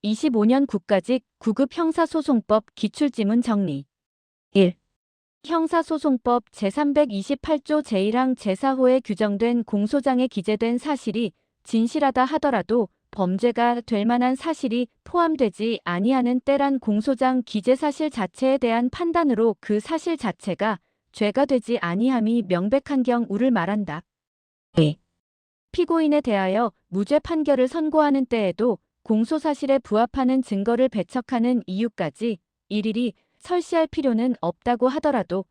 2025년 국가직 9급 형사소송법 기출지문 정리 1. 형사소송법 제328조 제1항 제4호에 규정된 공소장에 기재된 사실이 진실하다 하더라도 범죄가 될 만한 사실이 포함되지 아니하는 때란 공소장 기재 사실 자체에 대한 판단으로 그 사실 자체가 죄가 되지 아니함이 명백한 경우를 말한다. 2. 피고인에 대하여 무죄 판결을 선고하는 때에도 공소사실에 부합하는 증거를 배척하는 이유까지 일일이 설시할 필요는 없다고 하더라도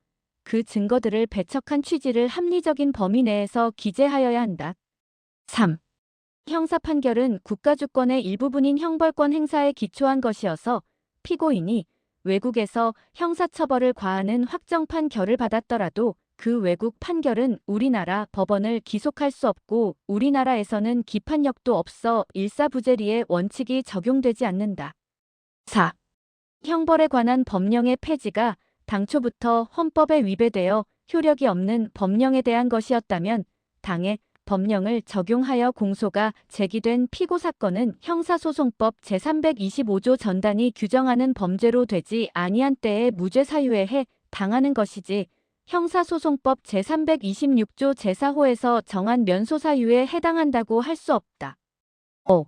그 증거들을 배척한 취지를 합리적인 범위 내에서 기재하여야 한다. 3. 형사 판결은 국가주권의 일부분인 형벌권 행사에 기초한 것이어서 피고인이 외국에서 형사처벌을 과하는 확정 판결을 받았더라도 그 외국 판결은 우리나라 법원을 기속할 수 없고 우리나라에서는 기판력도 없어 일사부재리의 원칙이 적용되지 않는다. 4. 형벌에 관한 법령의 폐지가 당초부터 헌법에 위배되어 효력이 없는 법령에 대한 것이었다면 당해 법령을 적용하여 공소가 제기된 피고 사건은 형사소송법 제325조 전단이 규정하는 범죄로 되지 아니한 때에 무죄 사유에 해당하는 것이지 형사소송법 제326조 제4호에서 정한 면소 사유에 해당한다고 할 수 없다. 5.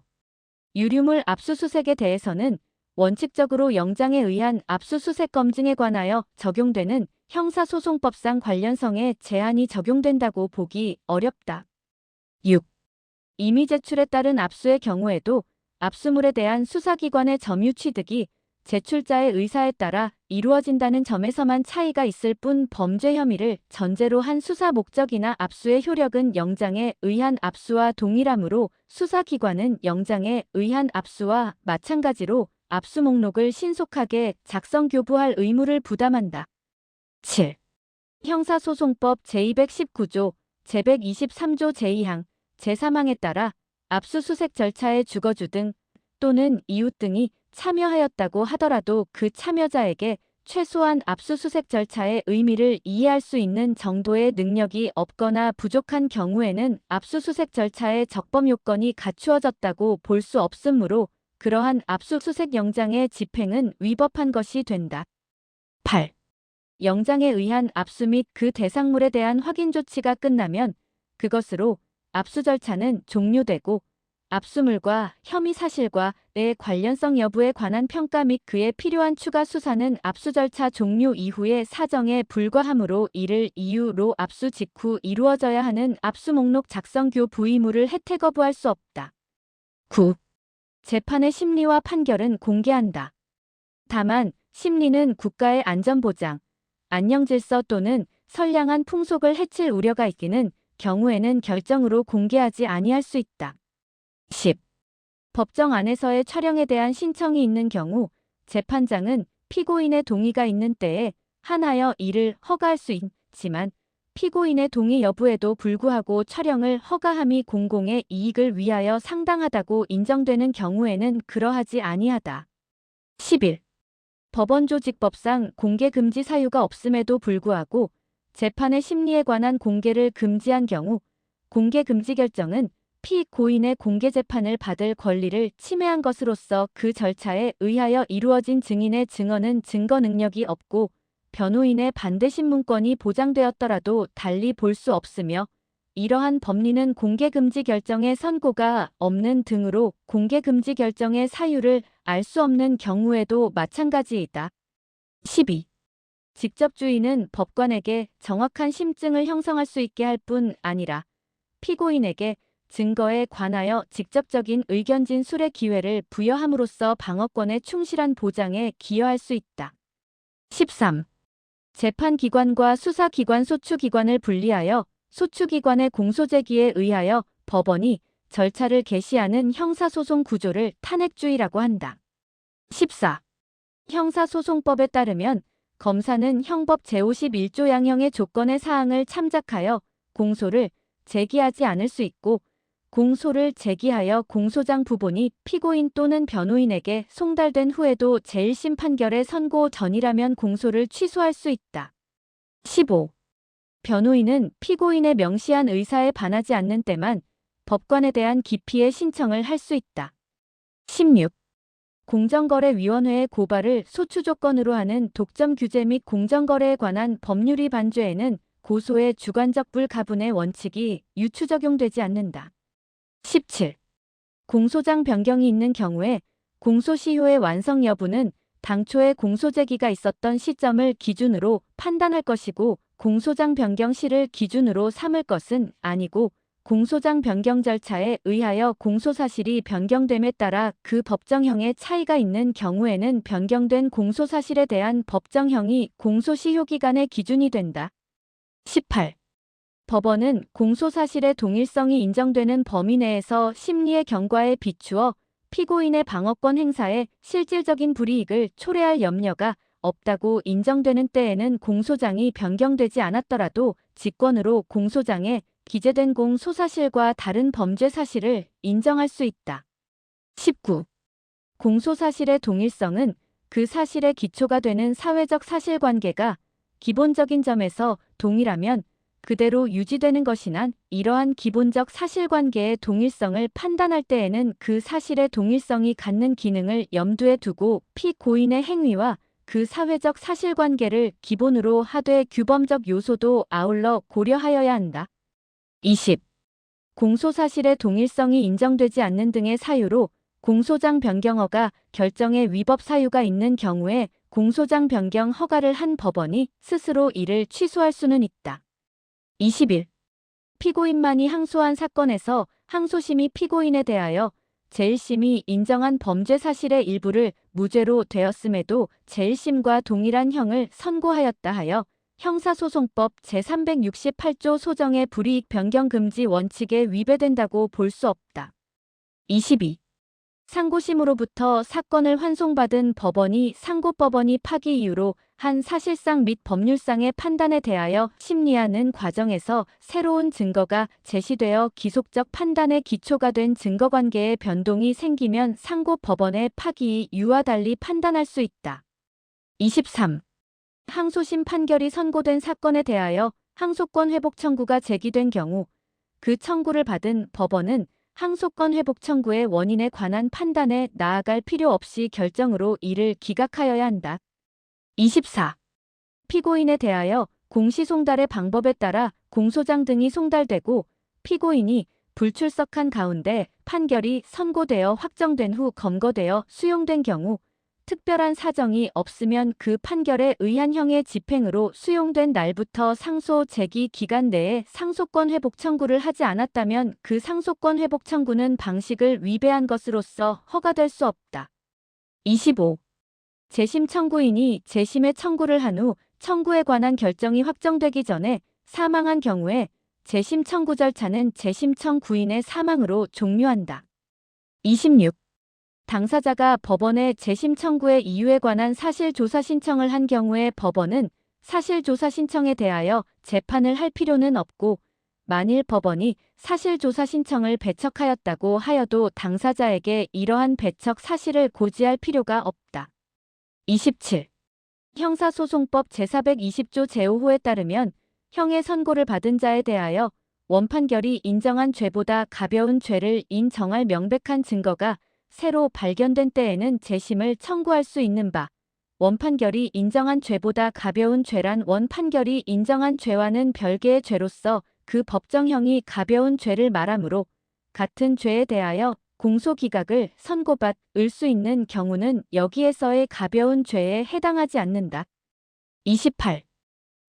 유류물 압수수색에 대해서는 원칙적으로 영장에 의한 압수수색 검증에 관하여 적용되는 형사소송법상 관련성에 제한이 적용된다고 보기 어렵다. 6. 임의 제출에 따른 압수의 경우에도 압수물에 대한 수사기관의 점유 취득이 제출자의 의사에 따라 이루어진다는 점에서만 차이가 있을 뿐 범죄 혐의를 전제로 한 수사 목적이나 압수의 효력은 영장에 의한 압수와 동일하므로 수사기관은 영장에 의한 압수와 마찬가지로 압수 목록을 신속하게 작성 교부할 의무를 부담한다. 7. 형사소송법 제219조, 제123조 제2항, 제3항에 따라 압수수색 절차의 주거주 등 또는 이웃 등이 참여하였다고 하더라도 그 참여자에게 최소한 압수수색 절차의 의미를 이해할 수 있는 정도의 능력이 없거나 부족한 경우에는 압수수색 절차의 적법 요건이 갖추어졌다고 볼 수 없으므로 그러한 압수수색 영장의 집행은 위법한 것이 된다. 8. 영장에 의한 압수 및 그 대상물에 대한 확인 조치가 끝나면 그것으로 압수 절차는 종료되고 압수물과 혐의 사실과의 관련성 여부에 관한 평가 및 그에 필요한 추가 수사는 압수 절차 종료 이후에 사정에 불과하므로 이를 이유로 압수 직후 이루어져야 하는 압수 목록 작성 교부 의무를 혜택 거부할 수 없다. 9. 재판의 심리와 판결은 공개한다. 다만 심리는 국가의 안전보장, 안녕질서 또는 선량한 풍속을 해칠 우려가 있기는 경우에는 결정으로 공개하지 아니할 수 있다. 10. 법정 안에서의 촬영에 대한 신청이 있는 경우 재판장은 피고인의 동의가 있는 때에 한하여 이를 허가할 수 있지만 피고인의 동의 여부에도 불구하고 촬영을 허가함이 공공의 이익을 위하여 상당하다고 인정되는 경우에는 그러하지 아니하다. 11. 법원조직법상 공개 금지 사유가 없음에도 불구하고 재판의 심리에 관한 공개를 금지한 경우 공개 금지 결정은 피고인의 공개 재판을 받을 권리를 침해한 것으로서 그 절차에 의하여 이루어진 증인의 증언은 증거 능력이 없고 변호인의 반대 신문권이 보장되었더라도 달리 볼 수 없으며 이러한 법리는 공개 금지 결정의 선고가 없는 등으로 공개 금지 결정의 사유를 알 수 없는 경우에도 마찬가지이다. 12. 직접주의는 법관에게 정확한 심증을 형성할 수 있게 할 뿐 아니라 피고인에게 증거에 관하여 직접적인 의견 진술의 기회를 부여함으로써 방어권의 충실한 보장에 기여할 수 있다. 13. 재판기관과 수사기관 소추기관을 분리하여 소추기관의 공소제기에 의하여 법원이 절차를 개시하는 형사소송 구조를 탄핵주의라고 한다. 14. 형사소송법에 따르면 검사는 형법 제51조 양형의 조건의 사항을 참작하여 공소를 제기하지 않을 수 있고 공소를 제기하여 공소장 부본이 피고인 또는 변호인에게 송달된 후에도 제1심 판결의 선고 전이라면 공소를 취소할 수 있다. 15. 변호인은 피고인의 명시한 의사에 반하지 않는 때만 법관에 대한 기피의 신청을 할 수 있다. 16. 공정거래위원회의 고발을 소추 조건으로 하는 독점 규제 및 공정거래에 관한 법률 위반 죄에는 고소의 주관적 불가분의 원칙이 유추 적용되지 않는다. 17. 공소장 변경이 있는 경우에 공소시효의 완성 여부는 당초에 공소제기가 있었던 시점을 기준으로 판단할 것이고 공소장 변경 시를 기준으로 삼을 것은 아니고 공소장 변경 절차에 의하여 공소사실이 변경됨에 따라 그 법정형의 차이가 있는 경우에는 변경된 공소사실에 대한 법정형이 공소시효 기간의 기준이 된다. 18. 법원은 공소사실의 동일성이 인정되는 범위 내에서 심리의 경과에 비추어 피고인의 방어권 행사에 실질적인 불이익을 초래할 염려가 없다고 인정되는 때에는 공소장이 변경되지 않았더라도 직권으로 공소장에 기재된 공소사실과 다른 범죄 사실을 인정할 수 있다. 19. 공소사실의 동일성은 그 사실의 기초가 되는 사회적 사실관계가 기본적인 점에서 동일하면 그대로 유지되는 것이난 이러한 기본적 사실관계의 동일성을 판단할 때에는 그 사실의 동일성이 갖는 기능을 염두에 두고 피고인의 행위와 그 사회적 사실관계를 기본으로 하되 규범적 요소도 아울러 고려하여야 한다. 20. 공소사실의 동일성이 인정되지 않는 등의 사유로 공소장 변경 허가 결정에 위법 사유가 있는 경우에 공소장 변경 허가를 한 법원이 스스로 이를 취소할 수는 있다. 21. 피고인만이 항소한 사건에서 항소심이 피고인에 대하여 제1심이 인정한 범죄 사실의 일부를 무죄로 되었음에도 제1심과 동일한 형을 선고하였다 하여 형사소송법 제368조 소정의 불이익 변경 금지 원칙에 위배된다고 볼 수 없다. 22. 상고심으로부터 사건을 환송받은 법원이 상고법원이 파기 이유로 한 사실상 및 법률상의 판단에 대하여 심리하는 과정에서 새로운 증거가 제시되어 기속적 판단의 기초가 된 증거관계의 변동이 생기면 상고법원의 파기 이유와 달리 판단할 수 있다. 23. 항소심 판결이 선고된 사건에 대하여 항소권 회복 청구가 제기된 경우 그 청구를 받은 법원은 항소권 회복 청구의 원인에 관한 판단에 나아갈 필요 없이 결정으로 이를 기각하여야 한다. 24. 피고인에 대하여 공시송달의 방법에 따라 공소장 등이 송달되고 피고인이 불출석한 가운데 판결이 선고되어 확정된 후 검거되어 수용된 경우 특별한 사정이 없으면 그 판결에 의한 형의 집행으로 수용된 날부터 상소 제기 기간 내에 상소권 회복 청구를 하지 않았다면 그 상소권 회복 청구는 방식을 위배한 것으로서 허가될 수 없다. 25. 재심 청구인이 재심의 청구를 한 후 청구에 관한 결정이 확정되기 전에 사망한 경우에 재심 청구 절차는 재심 청구인의 사망으로 종료한다. 26. 당사자가 법원에 재심 청구의 이유에 관한 사실조사 신청을 한 경우에 법원은 사실조사 신청에 대하여 재판을 할 필요는 없고 만일 법원이 사실조사 신청을 배척하였다고 하여도 당사자에게 이러한 배척 사실을 고지할 필요가 없다. 27. 형사소송법 제420조 제5호에 따르면 형의 선고를 받은 자에 대하여 원판결이 인정한 죄보다 가벼운 죄를 인정할 명백한 증거가 새로 발견된 때에는 재심을 청구할 수 있는 바 원판결이 인정한 죄보다 가벼운 죄란 원판결이 인정한 죄와는 별개의 죄로서 그 법정형이 가벼운 죄를 말하므로 같은 죄에 대하여 공소기각을 선고받을 수 있는 경우는 여기에서의 가벼운 죄에 해당하지 않는다. 28.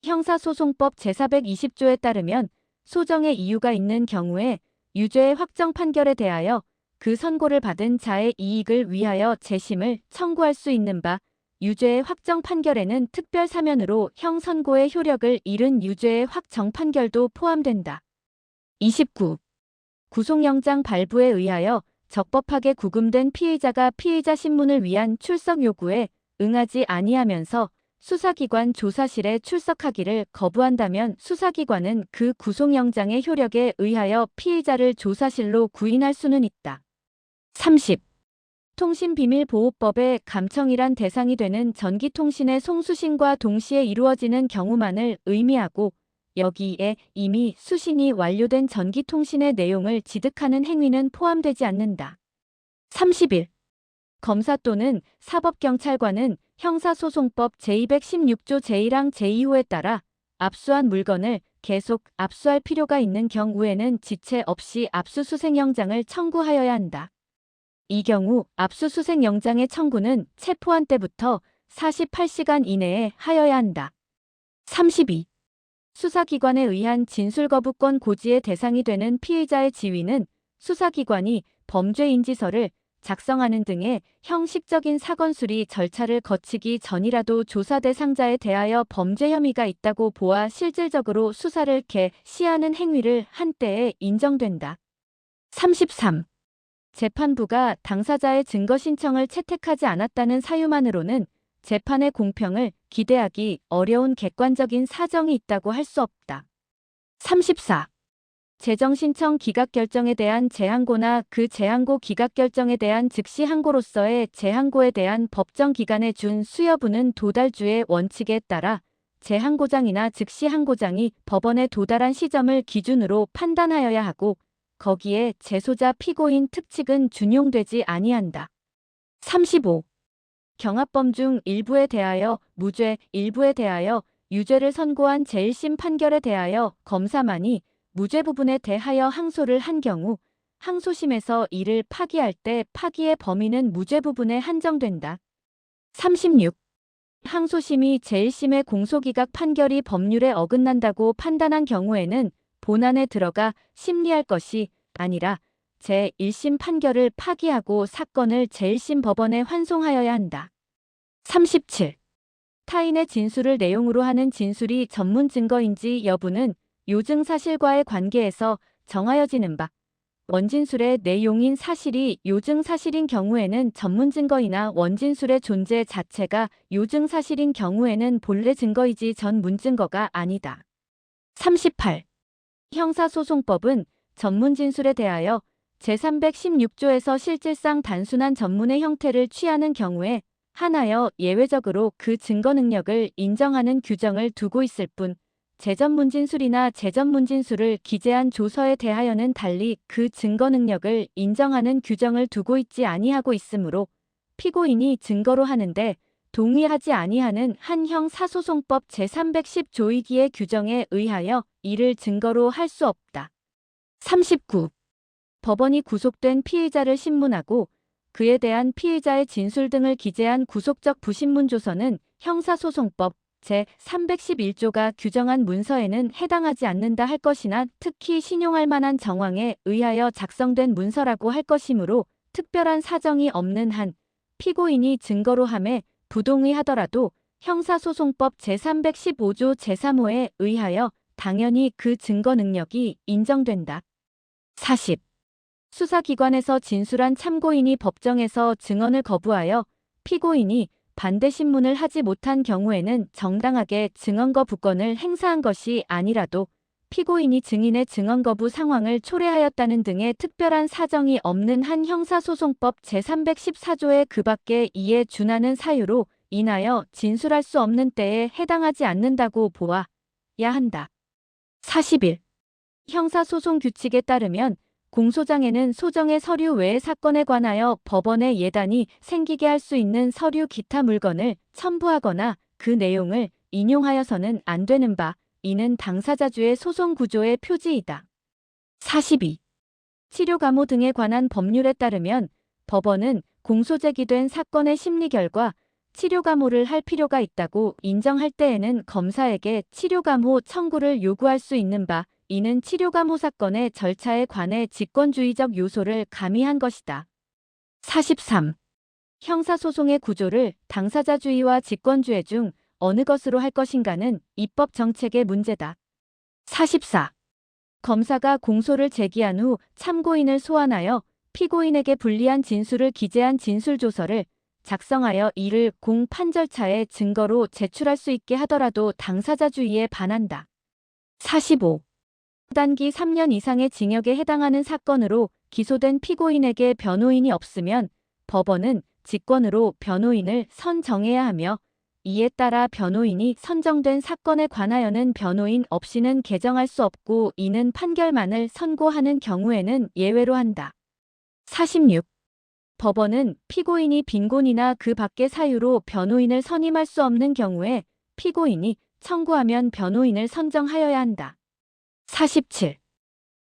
형사소송법 제420조에 따르면 소정의 이유가 있는 경우에 유죄의 확정 판결에 대하여 그 선고를 받은 자의 이익을 위하여 재심을 청구할 수 있는 바 유죄의 확정 판결에는 특별 사면으로 형 선고의 효력을 잃은 유죄의 확정 판결도 포함된다. 29. 구속영장 발부에 의하여 적법하게 구금된 피의자가 피의자 신문을 위한 출석 요구에 응하지 아니하면서 수사기관 조사실에 출석하기를 거부한다면 수사기관은 그 구속영장의 효력에 의하여 피의자를 조사실로 구인할 수는 있다. 30. 통신비밀보호법의 감청이란 대상이 되는 전기통신의 송수신과 동시에 이루어지는 경우만을 의미하고 여기에 이미 수신이 완료된 전기통신의 내용을 지득하는 행위는 포함되지 않는다. 31. 검사 또는 사법경찰관은 형사소송법 제216조 제1항 제2호에 따라 압수한 물건을 계속 압수할 필요가 있는 경우에는 지체 없이 압수수색영장을 청구하여야 한다. 이 경우 압수수색영장의 청구는 체포한 때부터 48시간 이내에 하여야 한다. 32. 수사기관에 의한 진술거부권 고지의 대상이 되는 피의자의 지위는 수사기관이 범죄인지서를 작성하는 등의 형식적인 사건 수리 절차를 거치기 전이라도 조사 대상자에 대하여 범죄 혐의가 있다고 보아 실질적으로 수사를 개시하는 행위를 한 때에 인정된다. 33. 재판부가 당사자의 증거 신청을 채택하지 않았다는 사유만으로는 재판의 공평을 기대하기 어려운 객관적인 사정이 있다고 할 수 없다. 34. 재정신청 기각결정에 대한 재항고나 그 재항고 기각결정에 대한 즉시 항고로서의 재항고에 대한 법정기간에 준 수여부는 도달주의 원칙에 따라 재항고장이나 즉시 항고장이 법원에 도달한 시점을 기준으로 판단하여야 하고 거기에 재소자 피고인 특칙은 준용되지 아니한다. 35. 경합범 중 일부에 대하여 무죄, 일부에 대하여 유죄를 선고한 제1심 판결에 대하여 검사만이 무죄 부분에 대하여 항소를 한 경우 항소심에서 이를 파기할 때 파기의 범위는 무죄 부분에 한정된다. 36. 항소심이 제1심의 공소기각 판결이 법률에 어긋난다고 판단한 경우에는 본안에 들어가 심리할 것이 아니라 제1심 판결을 파기하고 사건을 제1심 법원에 환송하여야 한다. 37. 타인의 진술을 내용으로 하는 진술이 전문 증거인지 여부는 요증 사실과의 관계에서 정하여지는 바, 원진술의 내용인 사실이 요증 사실인 경우에는 전문 증거이나 원진술의 존재 자체가 요증 사실인 경우에는 본래 증거이지 전문 증거가 아니다. 38. 형사소송법은 전문 진술에 대하여 제316조에서 실질상 단순한 전문의 형태를 취하는 경우에 한하여 예외적으로 그 증거 능력을 인정하는 규정을 두고 있을 뿐 재전문진술이나 재전문진술을 기재한 조서에 대하여는 달리 그 증거 능력을 인정하는 규정을 두고 있지 아니하고 있으므로 피고인이 증거로 하는데 동의하지 아니하는 한 형사소송법 제310조이기의 규정에 의하여 이를 증거로 할 수 없다. 39. 법원이 구속된 피의자를 신문하고 그에 대한 피의자의 진술 등을 기재한 구속적 부신문조서는 형사소송법 제311조가 규정한 문서에는 해당하지 않는다 할 것이나 특히 신용할 만한 정황에 의하여 작성된 문서라고 할 것이므로 특별한 사정이 없는 한 피고인이 증거로 함에 부동의하더라도 형사소송법 제315조 제3호에 의하여 당연히 그 증거 능력이 인정된다. 40. 수사기관에서 진술한 참고인이 법정에서 증언을 거부하여 피고인이 반대 신문을 하지 못한 경우에는 정당하게 증언 거부권을 행사한 것이 아니라도 피고인이 증인의 증언 거부 상황을 초래하였다는 등의 특별한 사정이 없는 한 형사소송법 제314조의 그 밖에 이에 준하는 사유로 인하여 진술할 수 없는 때에 해당하지 않는다고 보아야 한다. 41. 형사소송 규칙에 따르면 공소장에는 소정의 서류 외의 사건에 관하여 법원의 예단이 생기게 할 수 있는 서류 기타 물건을 첨부하거나 그 내용을 인용하여서는 안 되는 바, 이는 당사자주의 소송 구조의 표지이다. 42. 치료 감호 등에 관한 법률에 따르면 법원은 공소 제기된 사건의 심리 결과 치료 감호를 할 필요가 있다고 인정할 때에는 검사에게 치료 감호 청구를 요구할 수 있는 바, 이는 치료감호 사건의 절차에 관해 직권주의적 요소를 가미한 것이다. 43. 형사소송의 구조를 당사자주의와 직권주의 중 어느 것으로 할 것인가는 입법 정책의 문제다. 44. 검사가 공소를 제기한 후 참고인을 소환하여 피고인에게 불리한 진술을 기재한 진술조서를 작성하여 이를 공판 절차의 증거로 제출할 수 있게 하더라도 당사자주의에 반한다. 45. 단기 3년 이상의 징역에 해당하는 사건으로 기소된 피고인에게 변호인이 없으면 법원은 직권으로 변호인을 선정해야 하며 이에 따라 변호인이 선정된 사건에 관하여는 변호인 없이는 개정할 수 없고 이는 판결만을 선고하는 경우에는 예외로 한다. 46. 법원은 피고인이 빈곤이나 그 밖의 사유로 변호인을 선임할 수 없는 경우에 피고인이 청구하면 변호인을 선정하여야 한다. 47.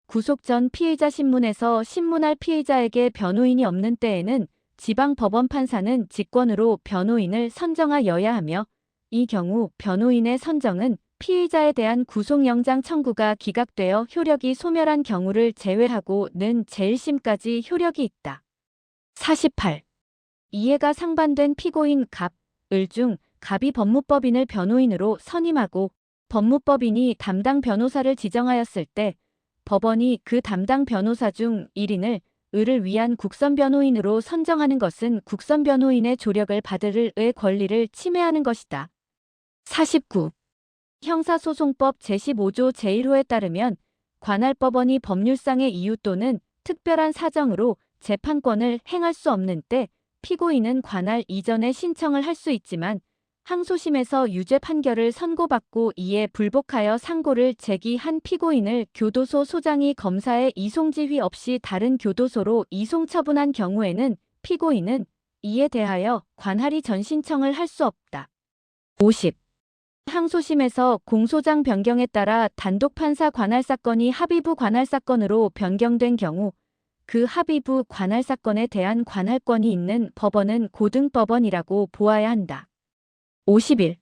구속 전 피의자 신문에서 신문할 피의자에게 변호인이 없는 때에는 지방법원 판사는 직권으로 변호인을 선정하여야 하며 이 경우 변호인의 선정은 피의자에 대한 구속영장 청구가 기각되어 효력이 소멸한 경우를 제외하고는 제1심까지 효력이 있다. 48. 이해가 상반된 피고인 갑, 을 중 갑이 법무법인을 변호인으로 선임하고 법무법인이 담당 변호사를 지정하였을 때 법원이 그 담당 변호사 중 1인을 을을 위한 국선 변호인으로 선정하는 것은 국선 변호인의 조력을 받을 의 권리를 침해하는 것이다. 49. 형사소송법 제15조 제1호에 따르면 관할법원이 법률상의 이유 또는 특별한 사정으로 재판권을 행할 수 없는 때 피고인은 관할 이전에 신청을 할 수 있지만 항소심에서 유죄 판결을 선고받고 이에 불복하여 상고를 제기한 피고인을 교도소 소장이 검사의 이송 지휘 없이 다른 교도소로 이송 처분한 경우에는 피고인은 이에 대하여 관할이 전 신청을 할 수 없다. 50. 항소심에서 공소장 변경에 따라 단독 판사 관할 사건이 합의부 관할 사건으로 변경된 경우 그 합의부 관할 사건에 대한 관할권이 있는 법원은 고등법원이라고 보아야 한다. 51.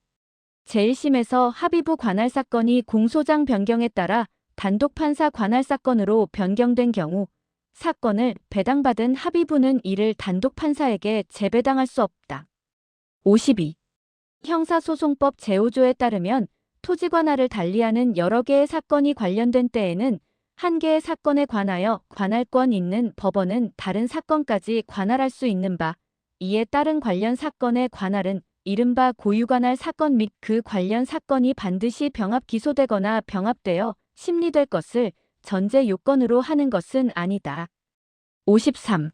제1심에서 합의부 관할 사건이 공소장 변경에 따라 단독 판사 관할 사건으로 변경된 경우 사건을 배당받은 합의부는 이를 단독 판사에게 재배당할 수 없다. 52. 형사소송법 제5조에 따르면 토지 관할을 달리하는 여러 개의 사건이 관련된 때에는 한 개의 사건에 관하여 관할권 있는 법원은 다른 사건까지 관할할 수 있는 바 이에 따른 관련 사건의 관할은 이른바 고유관할 사건 및 그 관련 사건이 반드시 병합 기소되거나 병합되어 심리될 것을 전제 요건으로 하는 것은 아니다. 53.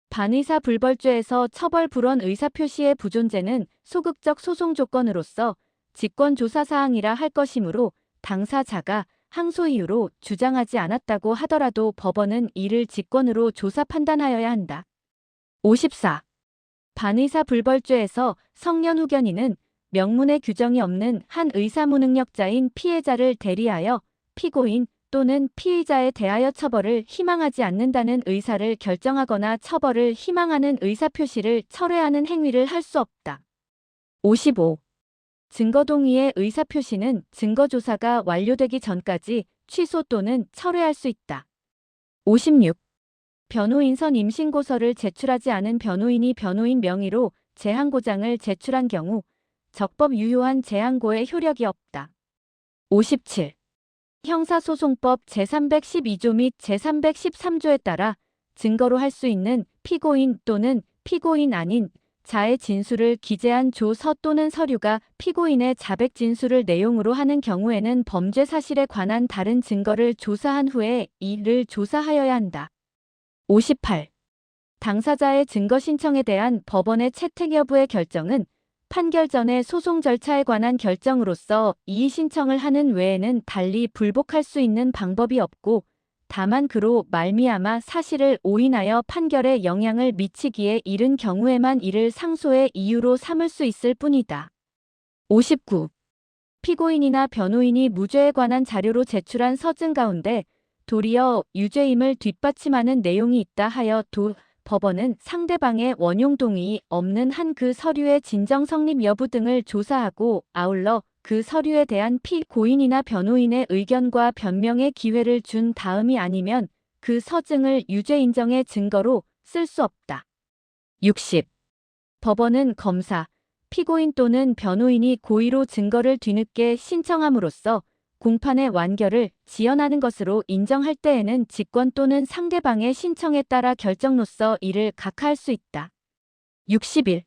반의사 불벌죄에서 처벌 불원 의사표시의 부존재는 소극적 소송 조건으로서 직권조사사항이라 할 것이므로 당사자가 항소 이유로 주장하지 않았다고 하더라도 법원은 이를 직권으로 조사 판단하여야 한다. 54. 반의사 불벌죄에서 성년후견인은 명문의 규정이 없는 한 의사무능력자인 피해자를 대리하여 피고인 또는 피의자에 대하여 처벌을 희망하지 않는다는 의사를 결정하거나 처벌을 희망하는 의사표시를 철회하는 행위를 할 수 없다. 55. 증거동의의 의사표시는 증거조사가 완료되기 전까지 취소 또는 철회할 수 있다. 56. 변호인선 임신고서를 제출하지 않은 변호인이 변호인 명의로 재항고장을 제출한 경우 적법 유효한 재항고의 효력이 없다. 57. 형사소송법 제312조 및 제313조에 따라 증거로 할 수 있는 피고인 또는 피고인 아닌 자의 진술을 기재한 조서 또는 서류가 피고인의 자백 진술을 내용으로 하는 경우에는 범죄 사실에 관한 다른 증거를 조사한 후에 이를 조사하여야 한다. 58. 당사자의 증거 신청에 대한 법원의 채택 여부의 결정은 판결 전의 소송 절차에 관한 결정으로서 이의 신청을 하는 외에는 달리 불복할 수 있는 방법이 없고 다만 그로 말미암아 사실을 오인하여 판결에 영향을 미치기에 이른 경우에만 이를 상소의 이유로 삼을 수 있을 뿐이다. 59. 피고인이나 변호인이 무죄에 관한 자료로 제출한 서증 가운데 도리어 유죄임을 뒷받침하는 내용이 있다 하여 법원은 상대방의 원용 동의 없는 한 그 서류의 진정 성립 여부 등을 조사하고 아울러 그 서류에 대한 피고인이나 변호인의 의견과 변명의 기회를 준 다음이 아니면 그 서증을 유죄 인정의 증거로 쓸 수 없다. 60. 법원은 검사, 피고인 또는 변호인이 고의로 증거를 뒤늦게 신청함으로써 공판의 완결을 지연하는 것으로 인정할 때에는 직권 또는 상대방의 신청에 따라 결정로서 이를 각하할 수 있다. 61.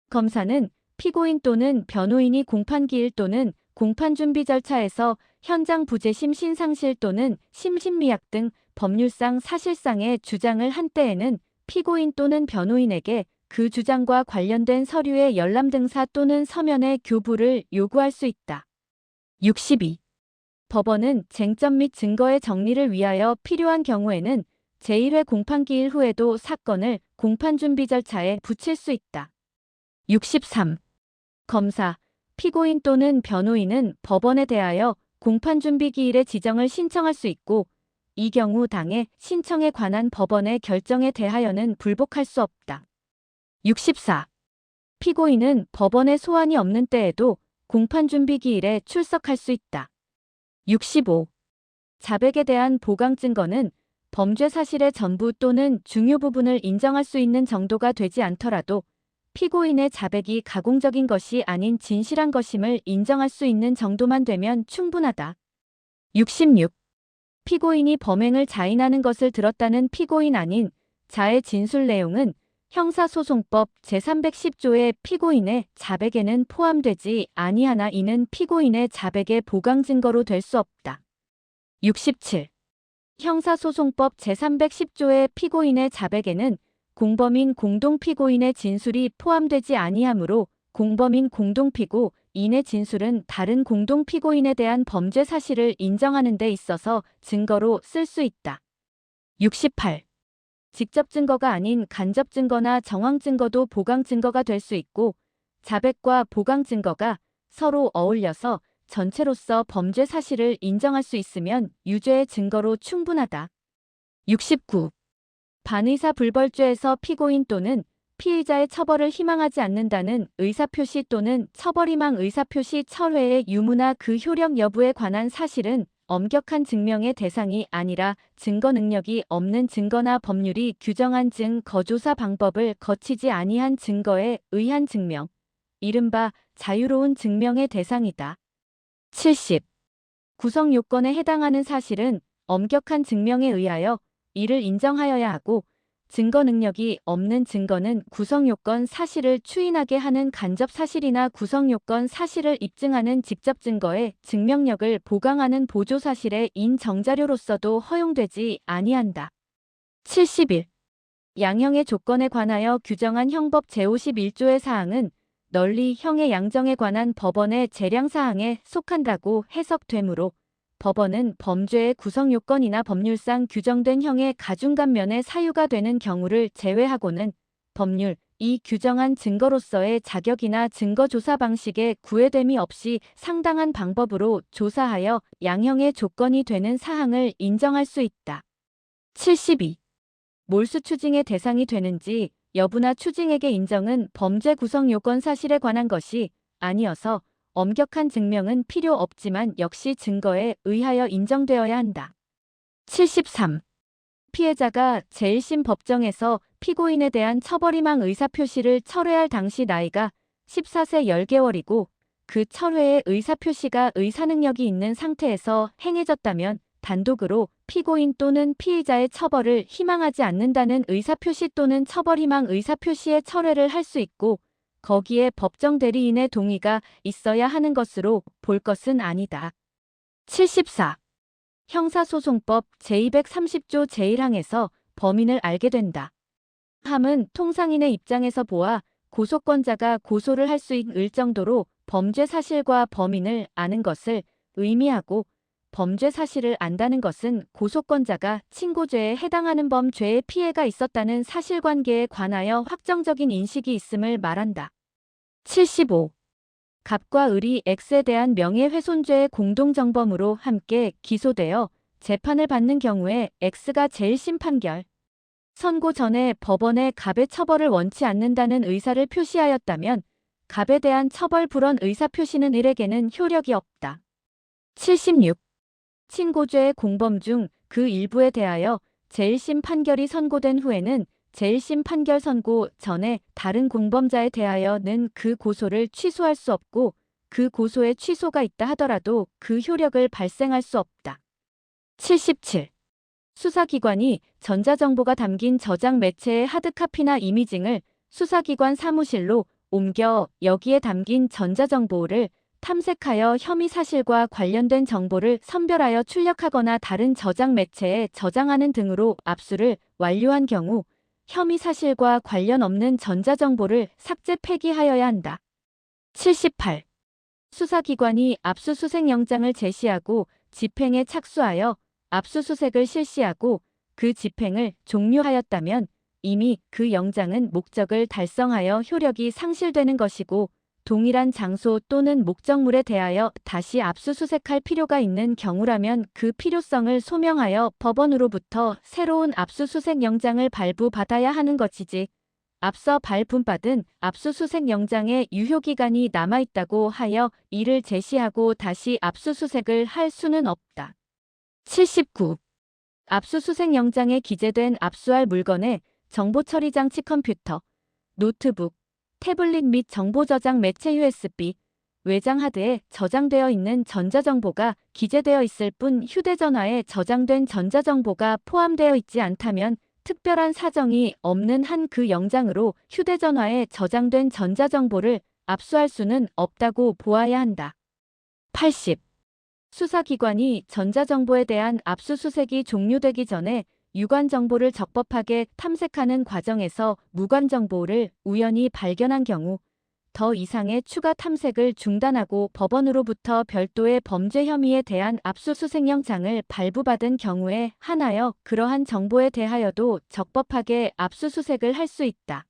검사는 피고인 또는 변호인이 공판기일 또는 공판준비 절차에서 현장 부재심 신상실 또는 심신미약 등 법률상 사실상의 주장을 한 때에는 피고인 또는 변호인에게 그 주장과 관련된 서류의 열람 등사 또는 서면의 교부를 요구할 수 있다. 62. 법원은 쟁점 및 증거의 정리를 위하여 필요한 경우에는 제1회 공판기일 후에도 사건을 공판 준비 절차에 붙일 수 있다. 63. 검사, 피고인 또는 변호인은 법원에 대하여 공판 준비 기일의 지정을 신청할 수 있고 이 경우 당의 신청에 관한 법원의 결정에 대하여는 불복할 수 없다. 64. 피고인은 법원에 소환이 없는 때에도 공판 준비 기일에 출석할 수 있다. 65. 자백에 대한 보강 증거는 범죄 사실의 전부 또는 중요 부분을 인정할 수 있는 정도가 되지 않더라도 피고인의 자백이 가공적인 것이 아닌 진실한 것임을 인정할 수 있는 정도만 되면 충분하다. 66. 피고인이 범행을 자인하는 것을 들었다는 피고인 아닌 자의 진술 내용은 형사소송법 제310조의 피고인의 자백에는 포함되지 아니하나 이는 피고인의 자백의 보강 증거로 될 수 없다. 67. 형사소송법 제310조의 피고인의 자백에는 공범인 공동피고인의 진술이 포함되지 아니하므로 공범인 공동피고인의 진술은 다른 공동피고인에 대한 범죄 사실을 인정하는 데 있어서 증거로 쓸 수 있다. 68. 직접 증거가 아닌 간접 증거나 정황 증거도 보강 증거가 될 수 있고 자백과 보강 증거가 서로 어울려서 전체로서 범죄 사실을 인정할 수 있으면 유죄의 증거로 충분하다. 69. 반의사 불벌죄에서 피고인 또는 피의자의 처벌을 희망하지 않는다는 의사표시 또는 처벌희망 의사표시 철회의 유무나 그 효력 여부에 관한 사실은 엄격한 증명의 대상이 아니라 증거 능력이 없는 증거나 법률이 규정한 증거조사 방법을 거치지 아니한 증거에 의한 증명, 이른바 자유로운 증명의 대상이다. 70. 구성 요건에 해당하는 사실은 엄격한 증명에 의하여 이를 인정하여야 하고 증거 능력이 없는 증거는 구성 요건 사실을 추인하게 하는 간접 사실이나 구성 요건 사실을 입증하는 직접 증거의 증명력을 보강하는 보조 사실의 인정자료로서도 허용되지 아니한다. 71. 양형의 조건에 관하여 규정한 형법 제51조의 사항은 널리 형의 양정에 관한 법원의 재량 사항에 속한다고 해석되므로 법원은 범죄의 구성 요건이나 법률상 규정된 형의 가중간면의 사유가 되는 경우를 제외하고는 법률이 규정한 증거로서의 자격이나 증거 조사 방식에 구애됨이 없이 상당한 방법으로 조사하여 양형의 조건이 되는 사항을 인정할 수 있다. 72. 몰수 추징의 대상이 되는지 여부나 추징액의 인정은 범죄 구성 요건 사실에 관한 것이 아니어서 엄격한 증명은 필요 없지만 역시 증거에 의하여 인정되어야 한다. 73. 피해자가 제1심 법정에서 피고인에 대한 처벌희망 의사표시를 철회할 당시 나이가 14세 10개월이고 그 철회의 의사표시가 의사능력이 있는 상태에서 행해졌다면 단독으로 피고인 또는 피의자의 처벌을 희망하지 않는다는 의사표시 또는 처벌희망 의사표시의 철회를 할 수 있고 거기에 법정 대리인의 동의가 있어야 하는 것으로 볼 것은 아니다. 74. 형사소송법 제230조 제1항에서 범인을 알게 된다. 함은 통상인의 입장에서 보아 고소권자가 고소를 할 수 있을 정도로 범죄 사실과 범인을 아는 것을 의미하고 범죄 사실을 안다는 것은 고소권자가 친고죄에 해당하는 범죄의 피해가 있었다는 사실관계에 관하여 확정적인 인식이 있음을 말한다. 75. 갑과 을이 X에 대한 명예훼손죄의 공동정범으로 함께 기소되어 재판을 받는 경우에 X가 제1심 판결, 선고 전에 법원에 갑의 처벌을 원치 않는다는 의사를 표시하였다면 갑에 대한 처벌 불원 의사표시는 을에게는 효력이 없다. 76. 친고죄의 공범 중 그 일부에 대하여 제1심 판결이 선고된 후에는 제1심 판결 선고 전에 다른 공범자에 대하여는 그 고소를 취소할 수 없고 그 고소에 취소가 있다 하더라도 그 효력을 발생할 수 없다. 77. 수사기관이 전자정보가 담긴 저장 매체의 하드카피나 이미징을 수사기관 사무실로 옮겨 여기에 담긴 전자정보를 탐색하여 혐의 사실과 관련된 정보를 선별하여 출력하거나 다른 저장 매체에 저장하는 등으로 압수를 완료한 경우 혐의 사실과 관련 없는 전자정보를 삭제 폐기하여야 한다. 78. 수사기관이 압수수색영장을 제시하고 집행에 착수하여 압수수색을 실시하고 그 집행을 종료하였다면 이미 그 영장은 목적을 달성하여 효력이 상실되는 것이고 동일한 장소 또는 목적물에 대하여 다시 압수수색할 필요가 있는 경우라면 그 필요성을 소명하여 법원으로부터 새로운 압수수색 영장을 발부받아야 하는 것이지 앞서 발부받은 압수수색 영장의 유효기간이 남아있다고 하여 이를 제시하고 다시 압수수색을 할 수는 없다. 79. 압수수색 영장에 기재된 압수할 물건의 정보처리장치 컴퓨터, 노트북, 태블릿 및 정보저장 매체 USB, 외장 하드에 저장되어 있는 전자정보가 기재되어 있을 뿐 휴대전화에 저장된 전자정보가 포함되어 있지 않다면 특별한 사정이 없는 한 그 영장으로 휴대전화에 저장된 전자정보를 압수할 수는 없다고 보아야 한다. 80. 수사기관이 전자정보에 대한 압수수색이 종료되기 전에 유관정보를 적법하게 탐색하는 과정에서 무관정보를 우연히 발견한 경우 더 이상의 추가 탐색을 중단하고 법원으로부터 별도의 범죄 혐의에 대한 압수수색영장을 발부받은 경우에 한하여 그러한 정보에 대하여도 적법하게 압수수색을 할 수 있다.